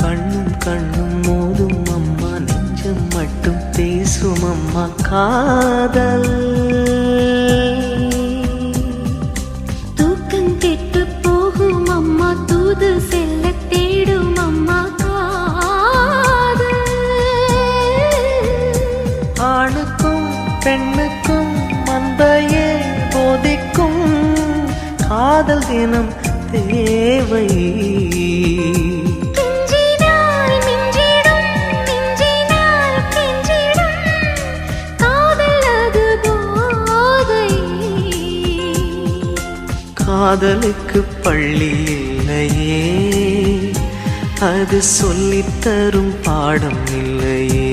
கண்ணும் கண்ணும் மோதும் அம்மா, நெஞ்சம் மட்டும் பேசும் அம்மா காதல். தூக்கம் கெட்டு போகும் அம்மா, தூது செல்ல தேடும் அம்மா காதல். ஆணுக்கும் பெண்ணுக்கும் அன்பையே போதிக்கும் காதல் தினம் தேவை. காதலுக்கு பள்ளி இல்லையே, அது சொல்லித்தரும் பாடம் இல்லையே.